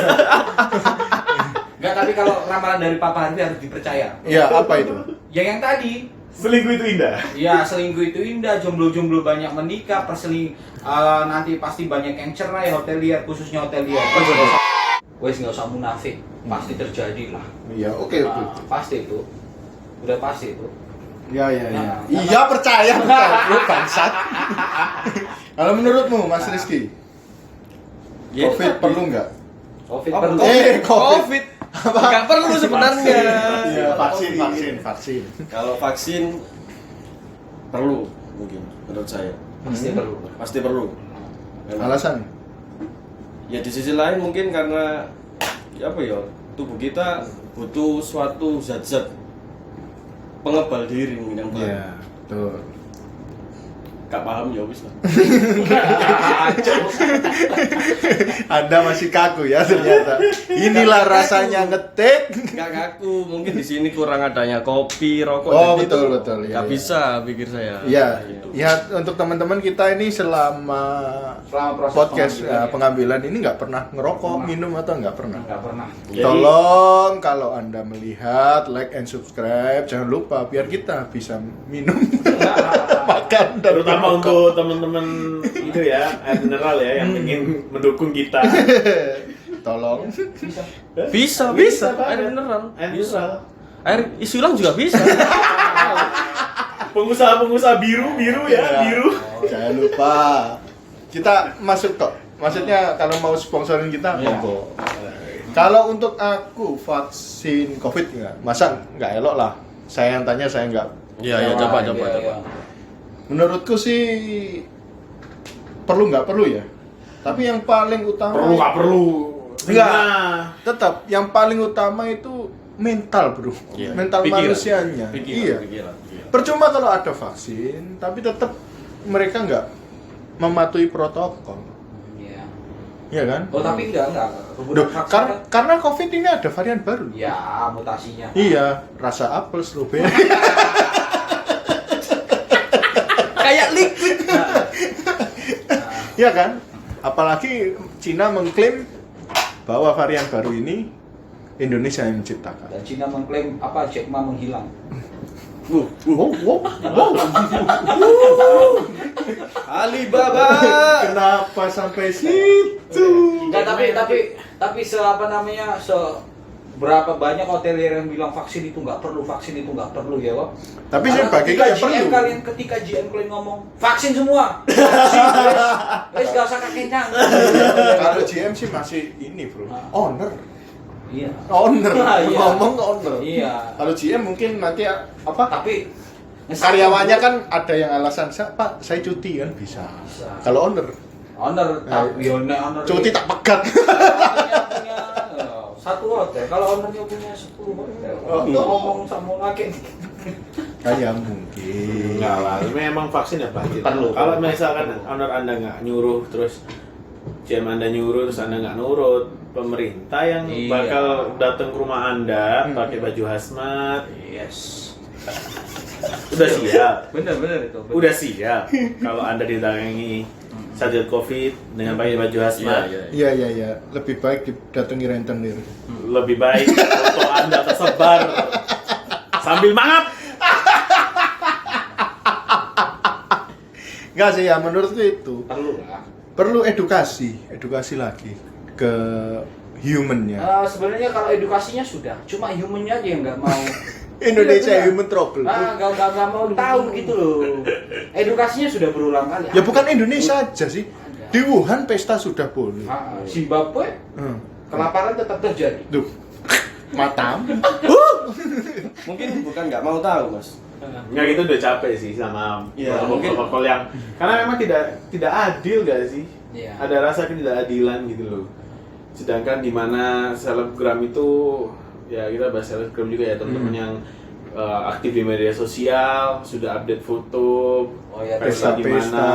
E: Enggak, tapi kalau ramalan dari Papa Harvey harus dipercaya.
A: Iya, apa itu?
E: Ya yang tadi,
D: Selingkuh itu indah.
E: ya selingkuh itu indah, jomblo-jomblo banyak menikah, nanti pasti banyak yang cerai, hotelier, khususnya hotelier. Wes nggak usah munafik, pasti terjadi lah.
A: Iya, oke.
E: Pasti itu, udah pasti itu.
A: Iya.
E: Nah,
A: Iya, percaya lu bangsat. Kalau menurutmu, Mas Rizky,
B: Ya, itu
A: COVID
B: tadi.
A: perlu nggak?
E: Covid
B: Apa?
E: perlu.
B: COVID. Nggak perlu sebenarnya.
A: Iya, vaksin.
B: Kalau vaksin perlu mungkin menurut saya.
E: Pasti perlu.
B: Pasti perlu. Memang.
A: Alasan?
B: Ya di sisi lain mungkin karena ya apa ya, tubuh kita butuh suatu zat-zat pengebal diri mungkin yang baru.
A: Iya, betul.
B: Gak paham ya wis lah.
A: Anda masih kaku ya ternyata. Inilah rasanya ngetik.
B: Gak kaku, mungkin di sini kurang adanya kopi, rokok.
A: Oh,
B: jadi
A: betul,
B: itu
A: betul, iya,
B: Gak
A: iya.
B: bisa pikir saya.
A: Iya,
B: Gitu.
A: ya untuk teman-teman kita ini selama
E: Proses
A: podcast
E: pengambilan,
A: pengambilan ini nggak pernah ngerokok, minum atau nggak pernah.
E: nggak pernah.
B: Jadi-
A: Tolong kalau Anda melihat, like and subscribe, jangan lupa biar kita bisa minum, makan dan
D: Terutama
A: merokok.
D: untuk teman-teman itu ya, air mineral ya yang ingin mendukung kita.
A: Tolong.
B: Bisa,
D: Pak.
B: Air mineral.
D: Air
B: Bisa.
D: mineral.
B: Air isi ulang juga bisa.
D: Pengusaha-pengusaha biru ya, biru.
A: Jangan lupa. Kita masuk kok. Maksudnya kalau mau sponsorin kita,
E: Iya.
A: monggo. Kalau untuk aku vaksin COVID nggak, masa nggak elok lah. Saya yang tanya, saya nggak.
B: Iya, coba.
A: Menurutku sih perlu nggak perlu ya. Tapi yang paling utama
D: Perlu nggak perlu?
A: Enggak.
D: Nah,
A: tetap yang paling utama itu mental, bro.
B: Iya.
A: Mental
B: Pikiran.
A: manusianya. Iya.
B: Pikiran.
A: Percuma kalau ada vaksin, tapi tetap mereka nggak mematuhi protokol.
E: Iya.
A: Iya kan?
E: Oh tapi enggak.
A: Duh,
E: Kemudian vaksin kan-
A: karena COVID ini ada varian baru.
E: ya mutasinya.
A: Iya, rasa apel, strawberry.
B: Kayak liquid.
A: Iya kan? Apalagi Cina mengklaim bahwa varian baru ini Indonesia yang menciptakan.
E: Dan Cina mengklaim apa Jack Ma menghilang.
B: Alibaba.
A: Kenapa sampai situ?
E: Enggak, tapi seberapa berapa banyak hotelier yang bilang vaksin itu nggak perlu ya kok.
A: Tapi saya bagi
E: ketika
A: ya perlu.
E: ketika GM kalian ngomong vaksin semua, vaksin, wes gak usah kekencang.
A: Kalau GM sih masih ini, bro. Owner.
E: Iya.
A: Owner.
E: Iya.
A: Ngomong owner.
E: Iya.
A: Kalau GM mungkin nanti apa?
E: Tapi
A: Karyawannya kan ada yang alasan, Pak, saya cuti kan bisa.
E: Bisa.
A: Kalau owner,
E: owner, tapi owner
A: cuti tak pegat.
E: punya satu hotel. Kalau ownernya punya 10 hotel,
A: Oh.
E: ngomong sama laki.
A: Kayak mungkin.
D: enggak lah, memang vaksin ya budget.
E: Perlu.
D: Kalau misalkan owner Anda nggak nyuruh, terus GM Anda nyuruh, terus Anda nggak nurut, pemerintah yang
E: Iya.
D: bakal datang ke rumah Anda pakai baju hazmat.
E: Yes.
D: Udah siap.
E: Bener itu.
D: Udah siap kalau Anda didatangi satgas COVID dengan pakai baju hazmat.
A: Iya. Lebih baik didatangi rentenir.
D: Lebih baik foto Anda tersebar sambil mangap.
A: Enggak sih ya, menurutku itu
E: Perlu lah.
A: perlu edukasi lagi ke humannya.
E: Sebenarnya kalau edukasinya sudah, cuma humannya aja yang nggak mau.
A: Indonesia
E: Iya,
A: human trouble.
E: nggak mau tahu gitu loh. Edukasinya sudah berulang kali.
A: Ya bukan Indonesia aja sih. Di Wuhan pesta sudah boleh.
E: Zimbabwe kelaparan tetap terjadi.
A: Duh, matam.
B: Mungkin bukan nggak mau tahu, Mas.
D: Nggak, gitu udah capek sih sama
B: Iya,
D: protokol yang karena memang tidak adil gak sih?
E: Iya.
D: Ada rasa ketidakadilan gitu loh. Sedangkan di mana selebgram itu ya kita bahas selebgram juga ya teman-teman yang aktif di media sosial, sudah update foto,
E: Oh ya,
A: Pesta-pesta
D: di mana.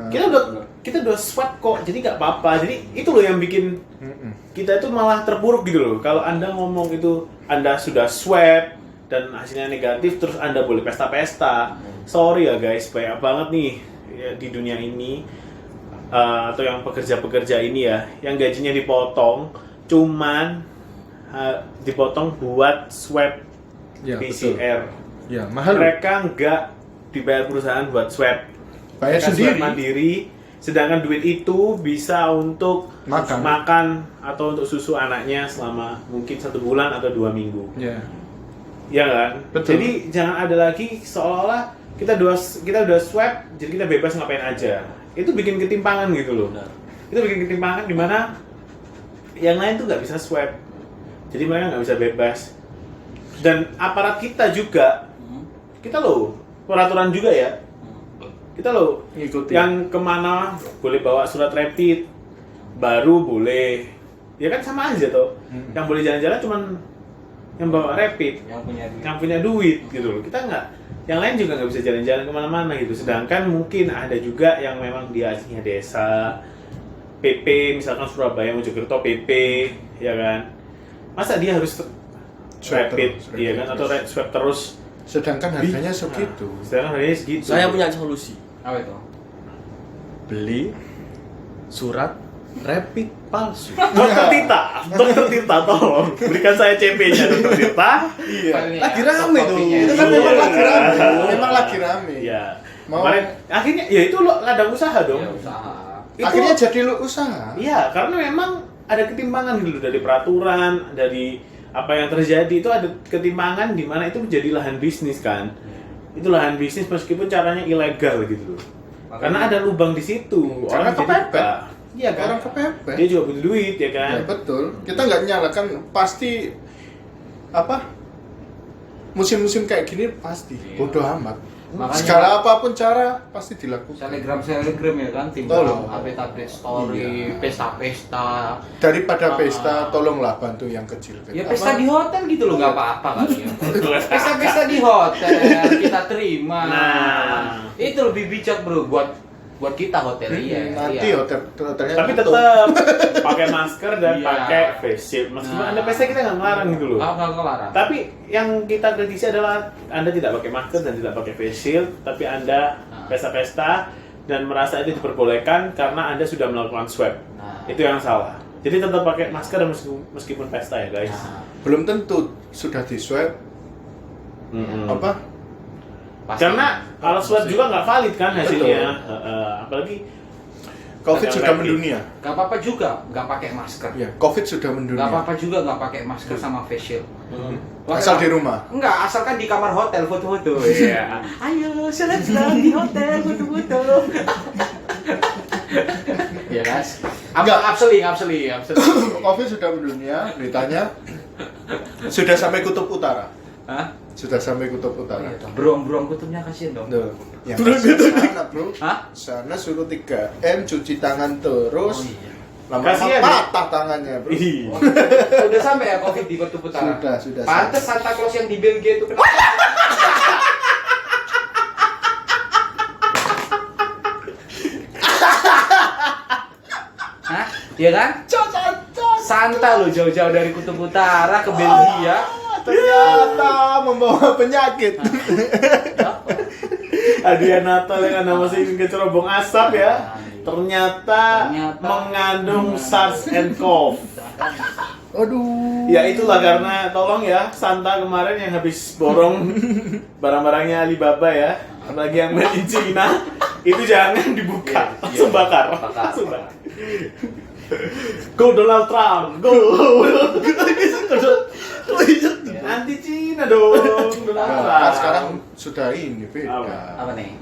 A: gimana.
D: Kita udah swipe kok, jadi nggak apa-apa. Jadi itu loh yang bikin
A: Mm-mm.
D: kita itu malah terpuruk gitu loh. Kalau Anda ngomong itu Anda sudah swab dan hasilnya negatif terus Anda boleh pesta-pesta. Sorry ya guys, banyak banget nih ya, di dunia ini atau yang pekerja-pekerja ini ya, yang gajinya dipotong cuman dipotong buat swab
A: Ya,
D: PCR.
A: betul. Ya, mahal.
D: Mereka nggak dibayar perusahaan buat swab.
A: Bayar
D: Mereka
A: sendiri.
D: swab mandiri. Sedangkan duit itu bisa untuk makan atau untuk susu anaknya selama mungkin 1 bulan atau 2 minggu.
A: Ya.
D: Ya kan?
A: Betul.
D: Jadi jangan ada lagi seolah-olah kita udah swab, jadi kita bebas ngapain aja. Itu bikin ketimpangan gitu loh. Itu bikin ketimpangan di mana yang lain tuh nggak bisa swab. Jadi mereka nggak bisa bebas. Dan aparat kita juga, kita loh peraturan juga ya. Kita loh
A: Ngikutin.
D: yang kemana boleh bawa surat rapid, baru boleh. Ya kan sama aja toh. Yang boleh jalan-jalan cuman yang bawa rapid, yang punya duit gitu loh. Kita nggak, yang lain juga nggak bisa jalan-jalan kemana-mana gitu. Sedangkan mungkin ada juga yang memang dia aslinya desa, PP misalkan Surabaya Mojokerto PP, ya kan. Masa dia harus
A: Swab
D: rapid,
A: terus,
D: iya kan, atau swab terus.
A: Sedangkan harganya segitu.
D: Sedangkan harganya segitu.
B: Saya punya solusi.
E: Apa itu?
B: Beli surat rapid palsu.
D: Dokter Tirta, tolong berikan saya CP-nya Dokter Tirta.
A: Iya.
E: Lagi rame tuh.
A: Itu kan memang lagi rame.
D: Iya.
A: Memang lagi rame.
D: Iya.
A: Mau-
D: Kemarin akhirnya ya itu lo ladang usaha dong.
E: Ya, usaha.
D: Itu-
A: Akhirnya jadi lu usaha.
D: Iya, karena memang ada ketimpangan gitu dari peraturan, dari apa yang terjadi itu ada ketimpangan di mana itu menjadi lahan bisnis kan. Itu lahan bisnis meskipun caranya ilegal gitu loh. Karena ada lubang di situ.
A: Karena
D: jadi
A: kepepet.
D: buka. Iya kan?
A: Orang kepepet.
D: Dia juga butuh duit ya kan.
A: Ya betul. Kita nggak nyalakan pasti apa? Musim-musim kayak gini pasti bodoh amat.
E: Makanya-
A: Segala apapun cara pasti dilakukan.
E: Telegram ya kan,
A: Tolong.
E: tinggal update story, pesta-pesta.
A: Daripada pesta, tolonglah bantu yang kecil.
E: Ya pesta di hotel gitu loh, nggak apa-apa kali ya. Pesta-pesta di hotel kita terima.
D: Nah.
E: Itu lebih bijak bro buat kita hotelier.
A: Nanti
E: Iya.
A: hotelnya
D: Tapi
A: tutup.
D: tetap pakai masker dan
E: Iya.
D: pakai face shield. Meskipun
E: Nah.
D: Anda pesta kita nggak melarang gitu loh.
E: Nggak ngelarang.
D: Tapi yang kita kritisi adalah Anda tidak pakai masker dan tidak pakai face shield, tapi Anda
E: Nah.
D: pesta-pesta dan merasa itu diperbolehkan karena Anda sudah melakukan swab.
E: Nah.
D: Itu yang salah. Jadi tetap pakai masker meskipun pesta ya guys.
E: Nah,
A: Belum tentu sudah di swab apa?
E: pasti.
D: Karena kalau swab juga nggak valid kan hasilnya. Apalagi
A: Covid
D: Ada
A: sudah
D: rapid.
A: mendunia.
E: nggak apa-apa juga nggak pakai masker.
A: Ya, Covid sudah
E: Nggak
A: mendunia.
E: apa-apa juga nggak pakai masker sama face shield.
A: Asal di rumah.
E: Enggak, asalkan di kamar hotel foto-foto. Iya. Ayo, seleb-seleb di hotel foto-foto. Ya guys.
A: Enggak.
E: Absolutely.
A: Covid sudah mendunia, beritanya sudah sampai kutub utara.
E: Hah?
A: Sudah sampai kutub utara.
E: Beruang-beruang kutubnya kasihan dong.
A: Tuh. Yang sana, bro.
E: Hah?
A: Sana suruh 3M, cuci tangan terus.
E: Oh, iya.
A: Lama-lama
D: Kasihan,
A: patah tangannya, bro.
D: Ih.
E: Udah sampai ya Covid di kutub utara?
A: Sudah.
E: Pantes Santa Claus yang di Belgia itu kena. Hah? Iya kan? Santa lo jauh-jauh dari kutub utara ke Belgia.
A: Ternyata membawa penyakit.
D: hadiah Natal yang Anda masukin ke cerobong asap ya. Ternyata
E: Ternyata.
D: mengandung SARS and CoV.
A: Aduh.
D: Ya itulah karena tolong ya Santa kemarin yang habis borong barang-barangnya Alibaba ya, apalagi yang made in China itu jangan dibuka, langsung bakar. Langsung bakar. Go Donald Trump, go. Anti Cina dong, Donald
A: Nah,
D: Trump.
A: kan sekarang sudah ini beda.
E: Apa nih?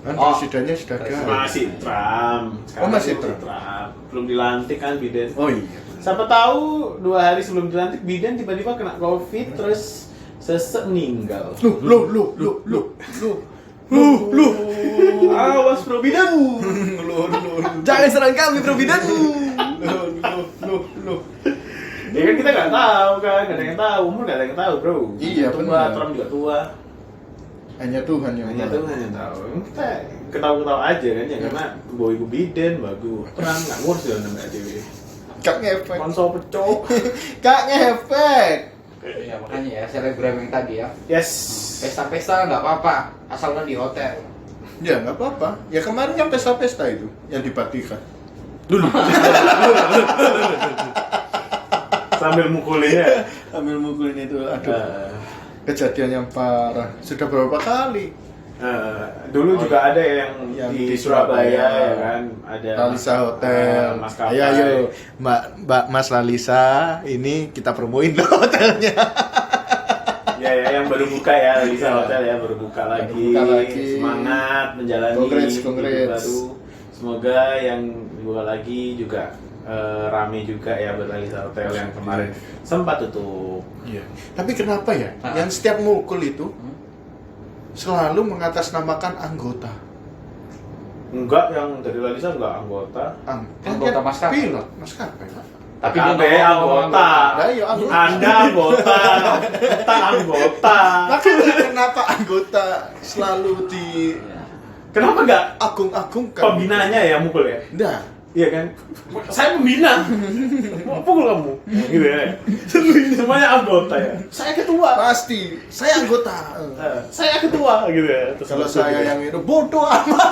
A: Kan
E: Oh.
A: presidennya sudah ganti.
D: Masih Trump.
A: Oh, masih
D: Trump.
A: Trump.
D: Belum dilantik kan Biden.
A: Oh iya.
D: Siapa tahu 2 hari sebelum dilantik Biden tiba-tiba kena COVID terus sesek meninggal.
A: Lu.
D: Awas Bro Biden.
B: Jangan serang kami, Bro Bidan.
A: Lu.
D: Ya kan kita nggak tahu kan, nggak ada yang tahu, umur nggak ada yang tahu bro.
A: Iya,
D: tua,
A: benar.
D: Trump juga tua.
A: Hanya Tuhan yang
D: Hanya
A: tahu.
D: Tuhan yang tahu. Kita ketawa-ketawa aja kan ya karena bawa ibu Biden, bagus. Trump nggak ngurus ya namanya dewi.
A: Gak ngefek.
D: Konsol pecok.
A: Gak ngefek.
E: Ya makanya ya selebgram yang tadi ya.
D: Yes.
E: Pesta-pesta nggak apa-apa, asalkan di hotel.
A: Ya nggak apa-apa. Ya kemarin kan pesta-pesta itu yang dibagikan.
D: Sambil mukulinnya.
A: Ambil mukulin itu, aduh. Kejadian yang parah. Sudah berapa kali?
D: Dulu juga ada yang
A: Yang
D: di
A: di
D: Surabaya
A: Surabaya.
D: ya kan, ada
A: Lalisa Hotel.
D: maskapai.
A: Ayo, Mbak Mas Lalisa, ini kita promoin loh hotelnya.
D: Ya, yang baru buka ya, Lalisa
A: Ya.
D: Hotel ya, baru buka lagi.
A: buka lagi.
D: Semangat menjalani
A: Congrats.
D: hidup baru. Semoga yang dibuka lagi juga rame juga ya buat Lalisa Hotel yang kemarin sempat tutup.
A: Iya. Tapi kenapa ya?
E: Ah.
A: Yang setiap mukul itu selalu mengatasnamakan anggota.
D: Enggak, yang dari Lalisa enggak anggota.
E: Anggota maskapai.
A: Pilot, maskapai.
D: Tapi
E: Kalau
D: dia anggota.
A: Nah, iya, anggota.
D: Anda anggota, kita anggota.
A: Makanya kenapa anggota selalu di
D: Kenapa enggak
A: agung-agungkan?
D: pembinanya ya mukul ya?
A: Nah,
D: Iya kan? Saya pembina. Mau pukul kamu. Gitu ya. Semuanya anggota ya. Saya ketua.
A: pasti saya anggota.
D: Saya ketua gitu ya. Terus
A: Kalau
D: betul
A: saya
D: gitu.
A: yang itu bodoh amat.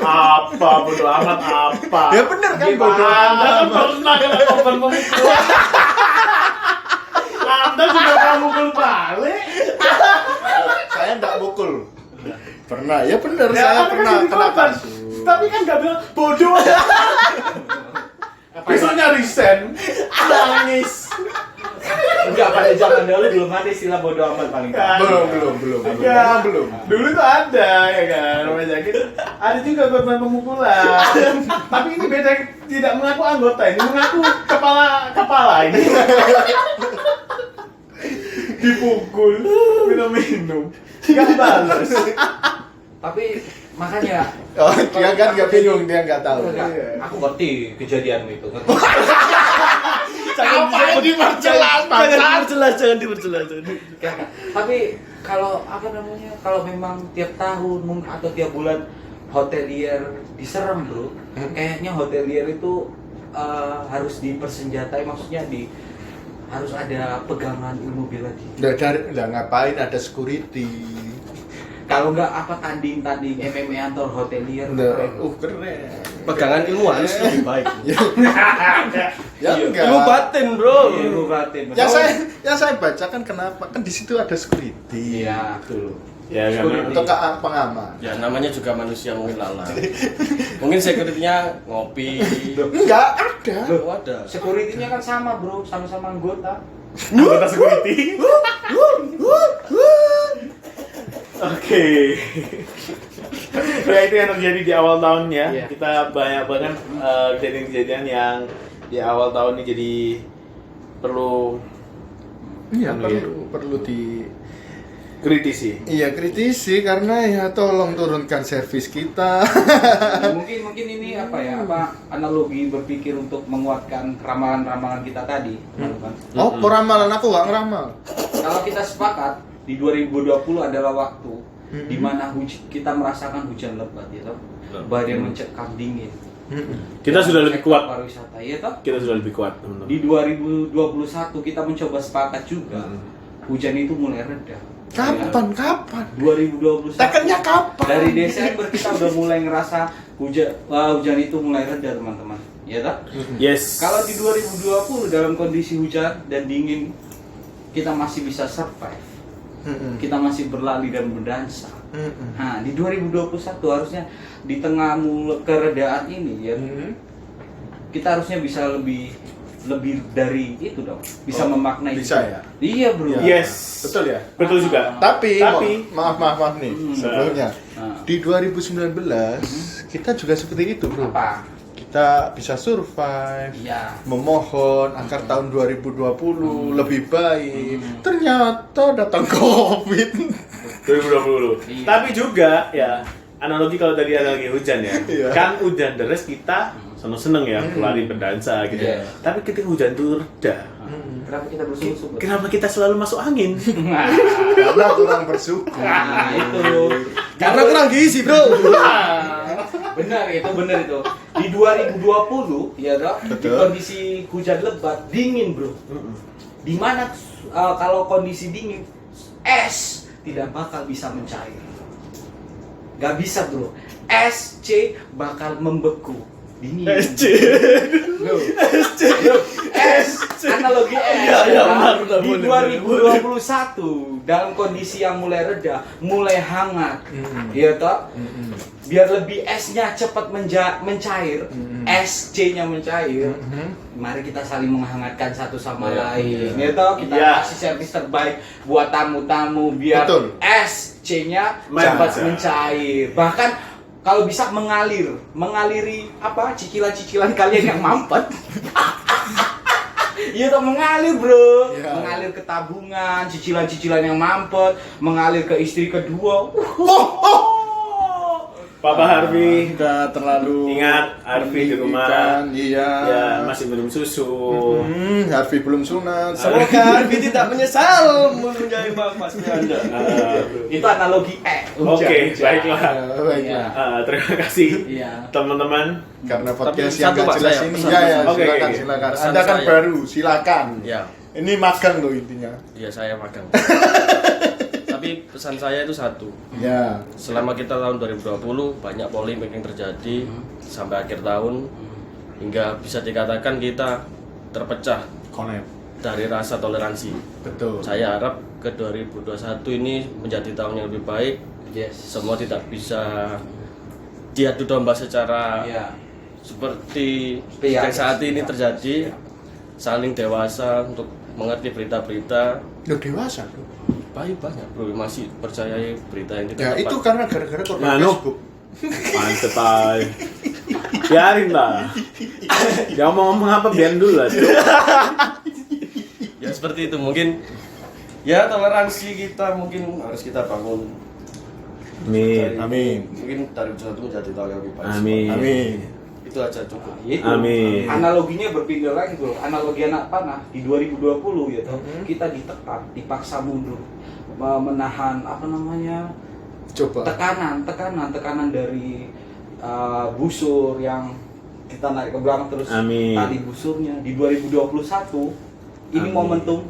D: apa bodo amat apa?
A: Ya bener kan bodoh
D: Anda kan
A: amat.
D: pernah kena korban pemukul. Anda sudah pernah mukul balik.
A: Saya enggak mukul. Pernah, ya bener
D: Ya,
A: saya
D: Anda
A: pernah
D: kan jadi
A: kena
D: korban.
A: kasus.
D: Tapi kan nggak bilang bodoh. Besoknya resign, nangis.
E: Enggak, pada zaman dulu belum ada istilah bodoh amat paling.
A: Belum.
D: Ya,
A: Belum.
D: dulu tuh ada ya kan, rumah sakit ada juga korban pemukulan. Tapi ini beda, tidak mengaku anggota, ini mengaku kepala ini. Dipukul, minum, nggak balas.
E: Tapi makanya
A: Oh, dia kan nggak bingung, dia nggak tahu.
E: enggak, aku ngerti kejadianmu itu. Ngerti.
A: Apa diperjelas,
F: Jangan diperjelas.
E: Enggak. Tapi kalau apa namanya? Kalau memang tiap tahun atau tiap bulan hotelier diserang, Bro. Kayaknya hotelier itu harus dipersenjatai, maksudnya harus ada pegangan ilmu bela diri.
A: Nggak ngapain ada security.
E: Kalau enggak apa tanding MMA atau hotelier.
A: Keren.
B: Pegangan ilmu halus lebih baik.
A: Ya enggak.
B: Ilmu batin, bro.
E: Ilmu batin.
A: Yang
E: betul.
A: saya bacakan kenapa? Kan di situ ada security.
E: Iya, betul.
D: Ya karena
A: Untuk pengaman.
B: Ya namanya juga manusia mungkin lalai. Mungkin security-nya ngopi.
A: Enggak ada.
B: Oh, ada.
E: Security-nya kan sama, Bro, sama-sama anggota.
D: anggota security. Oke. Ya itu yang terjadi di awal tahun ya.
E: Iya.
D: Kita banyak banget kejadian-kejadian yang di awal tahun ini jadi perlu
A: Iya,
D: Anu ya.
A: perlu di
D: kritisi.
A: Iya, kritisi karena ya tolong turunkan servis kita.
E: mungkin ini apa ya, analogi berpikir untuk menguatkan ramalan-ramalan kita tadi, teman-teman.
A: Oh, ramalan aku nggak ngeramal.
E: Kalau kita sepakat di 2020 adalah waktu di mana kita merasakan hujan lebat, ya toh. Badai mencekam dingin.
D: Kita sudah lebih kuat.
E: Pariwisata, ya toh.
D: Kita sudah lebih kuat, teman-teman.
E: Di 2021 kita mencoba sepakat juga. Hujan itu mulai reda.
A: Kapan?
E: 2021.
A: Tekennya kapan?
E: Dari Desember kita udah mulai ngerasa hujan itu mulai reda, teman-teman. Ya toh?
D: Yes.
E: Kalau di 2020 dalam kondisi hujan dan dingin kita masih bisa survive. Kita masih berlari dan berdansa. Nah, di 2021 harusnya di tengah keredaan ini ya, kita harusnya bisa lebih dari itu dong. Bisa memaknai
A: bisa
E: itu.
A: ya?
E: Iya, Bro.
D: Yes.
A: Betul ya?
D: Betul juga.
A: Tapi
D: Tapi-
A: maaf nih sebelumnya.
E: Nah.
A: Di 2019 kita juga seperti itu, Bro.
E: Apa?
A: Kita bisa survive.
E: Iya.
A: Memohon agar tahun 2020 lebih baik. Ternyata datang Covid.
D: 2020.
E: Iya.
D: Tapi juga ya analogi kalau tadi analogi hujan ya.
A: Iya.
D: Kan hujan deras kita seneng-seneng ya, lari berdansa gitu.
E: Iya.
D: Tapi ketika hujan itu reda,
E: Kenapa kita bersyukur?
D: kenapa kita selalu masuk angin?
A: Karena kurang bersyukur.
E: Nah, itu.
B: Karena kurang gizi, bro.
E: Benar itu, benar itu. Di 2020 ya toh, di
A: Betul.
E: kondisi hujan lebat, dingin, Bro. Di mana kalau kondisi dingin, es tidak bakal bisa mencair. Gak bisa, Bro. Es C bakal membeku. Dingin. Loh. Loh, es, analogi es.
F: Iya, benar,
E: Di
F: benar,
E: 2021 dalam kondisi yang mulai reda, mulai hangat. Iya toh? Biar lebih esnya cepat mencair, es C-nya mencair. Mari kita saling menghangatkan satu sama lain. Ya toh, kita
D: Iya.
E: kasih servis terbaik buat tamu-tamu biar
A: Betul.
E: es C-nya cepat mencair. Bahkan kalau bisa mengaliri apa cicilan-cicilan kalian yang mampet. Iya toh, mengalir, Bro.
A: Iya.
E: Mengalir ke tabungan, cicilan-cicilan yang mampet, mengalir ke istri kedua.
D: Papa Harvey,
A: Udah terlalu
D: ingat Harvey di rumah.
A: Ikan, iya.
D: Ya, masih minum susu.
A: Harvey belum sunat.
F: Semoga Harvey tidak menyesal menjadi bapaknya Anda.
E: Itu analogi
D: Oke,
E: hujan.
D: baiklah.
E: Iya.
D: Terima kasih
E: Iya.
D: teman-teman.
A: Karena podcast
F: Tapi
A: yang
F: satu,
A: nggak
F: Pak,
A: jelas
F: saya
A: ini.
F: pesan.
A: Ya,
D: Oke,
A: silakan,
D: oke.
A: silakan.
F: Pesan
A: Anda kan
F: saya.
A: baru, silakan.
F: Ya,
A: Ini magang loh intinya.
F: ya saya magang. Tapi pesan saya itu satu.
A: Ya.
F: Selama kita tahun 2020 banyak polemik yang terjadi sampai akhir tahun hingga bisa dikatakan kita terpecah
A: Connect.
F: dari rasa toleransi.
A: Betul.
F: Saya harap ke 2021 ini menjadi tahun yang lebih baik.
E: Yes.
F: Semua tidak bisa diadu domba secara
E: Iya.
F: seperti
E: Iya,
F: yang saat ini
E: iya.
F: terjadi. Saling dewasa untuk mengerti berita-berita.
A: Lo dewasa bro.
F: Banyak bro masih percayai berita yang tidak
A: Ya
F: tepat.
A: itu karena gara-gara korban
D: Nganu.
A: Facebook.
D: Mantep ay. Biarin lah. Dia mau ngomong apa biarin dulu lah. Cuk.
F: Ya seperti itu mungkin. Ya toleransi kita mungkin harus kita bangun.
D: Amin.
A: Amin.
F: Mungkin dari satu menjadi tahun yang lebih baik.
D: Amin.
A: Amin.
F: Itu aja cukup.
E: Itu.
D: Amin.
E: Analoginya berpindah lagi bro. Analogi anak panah di 2020 ya toh. Kita ditekan, dipaksa mundur, menahan apa namanya
A: Coba.
E: tekanan dari busur yang kita narik ke belakang terus
D: Amin.
E: tali busurnya di 2021 ini
D: Amin.
E: momentum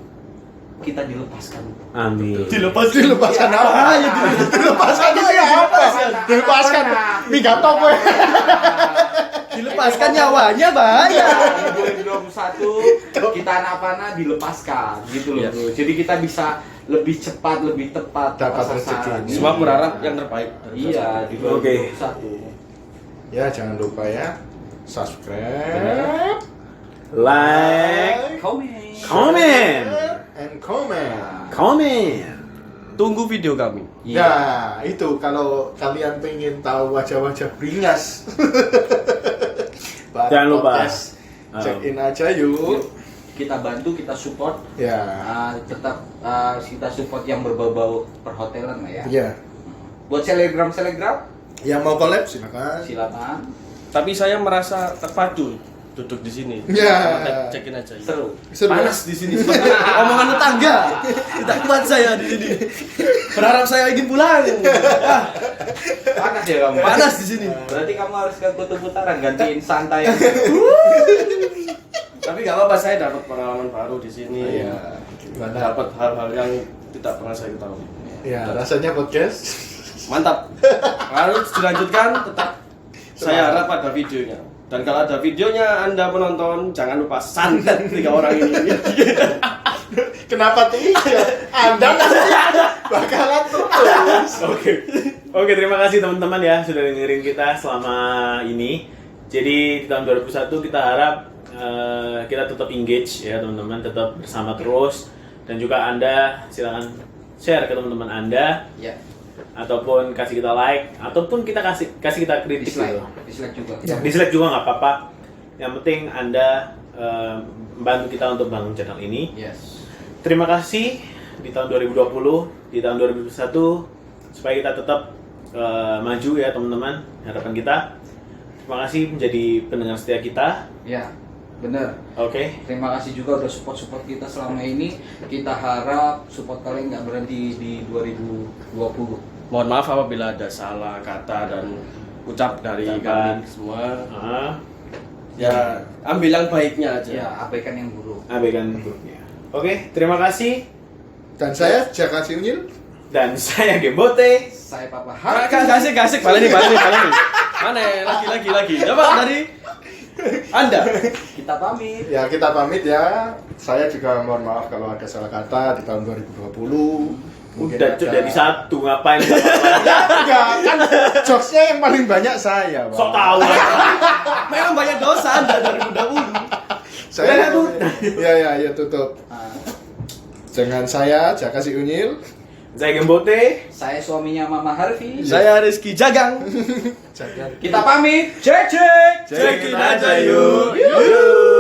E: kita dilepaskan.
D: Amin.
A: Dilepaskan apa? Dilepaskan itu ya apa? Dilepaskan. Minggat apa ya?
F: Dilepaskan nyawanya bahaya.
E: Di 2021 kita anak panah dilepaskan gitu loh
F: Iya.
E: bro. Jadi kita bisa lebih cepat, lebih tepat
A: Dapat
E: tepat sasaran.
A: rezeki.
F: Semua berharap yang terbaik.
E: Iya di 2021.
D: Oke.
A: Ya jangan lupa ya subscribe,
D: Like,
E: Komen.
D: comment,
A: and comment.
D: comment.
F: Tunggu video kami.
A: Ya itu kalau kalian pengen tahu wajah-wajah beringas. Bareng
D: Jangan lupa.
A: podcast, check in aja yuk.
E: Kita bantu, kita support.
A: Ya.
E: Tetap kita support yang berbau-bau perhotelan lah ya.
A: Ya.
E: Buat selegram
A: Yang mau collab silakan.
E: silakan.
F: Tapi saya merasa terpadu duduk di sini.
A: Ya.
F: Cekin aja. Ya.
E: Seru.
A: Seru.
F: Panas di sini. Omongan tetangga. Tidak kuat saya di sini. Berharap saya ingin pulang.
E: Panas ya kamu.
F: Panas di sini.
E: Berarti kamu harus ke kutub utara gantiin santai.
F: Tapi nggak apa-apa, saya dapat pengalaman baru di sini.
A: Iya. Gimana?
F: Dapat hal-hal yang tidak pernah saya ketahui.
A: Ya rasanya podcast.
F: Mantap. Lalu dilanjutkan, tetap saya harap ada videonya. Dan kalau ada videonya Anda penonton, jangan lupa santet 3 orang ini.
A: Kenapa tidak? Anda nanti bakalan terus.
D: Oke, terima kasih teman-teman ya sudah dengerin kita selama ini. Jadi di tahun 2021 kita harap kita tetap engage ya teman-teman, tetap bersama terus. Dan juga Anda silakan share ke teman-teman Anda,
E: Ya.
D: ataupun kasih kita like, ataupun kita kasih kita kritik gitu.
E: Dislike juga.
D: Dislike juga nggak apa-apa. Yang penting Anda membantu kita untuk bangun channel ini.
E: Yes.
D: Terima kasih di tahun 2020, di tahun 2021 supaya kita tetap maju ya teman-teman, harapan kita. Terima kasih menjadi pendengar setia kita.
E: Ya. Bener.
D: Oke.
E: Terima kasih juga udah support kita selama ini. Kita harap support kalian nggak berhenti di 2020.
F: Mohon maaf apabila ada salah kata dan
B: ucap dari
D: Ucapan.
B: kami semua.
D: Ah,
B: Ya, ambil yang baiknya aja.
E: Ya, abaikan yang buruk.
D: abaikan buruknya. Oke, terima kasih.
A: Dan saya Jaka Siunyil.
D: Dan saya Gembote.
E: Saya Papa
B: Kasih, balik nih. Mana? Lagi. Coba dari Anda.
E: Kita pamit.
A: Ya kita pamit ya. Saya juga mohon maaf kalau ada salah kata di tahun 2020. Mungkin
D: Udah
A: ada-
D: dari satu ngapain?
A: Enggak, kan jokesnya yang paling banyak saya, Bang.
D: Sok tahu.
B: Memang banyak dosa Anda dari dahulu.
A: Saya ya tutup. Dengan saya Jaka Siunyil.
D: Saya Gembote.
E: Saya suaminya Mama Harvey.
B: Saya Rizky Jagang.
A: Jaga.
E: Kita pamit. Cek.
B: Cekin aja yuk.
D: Yuk.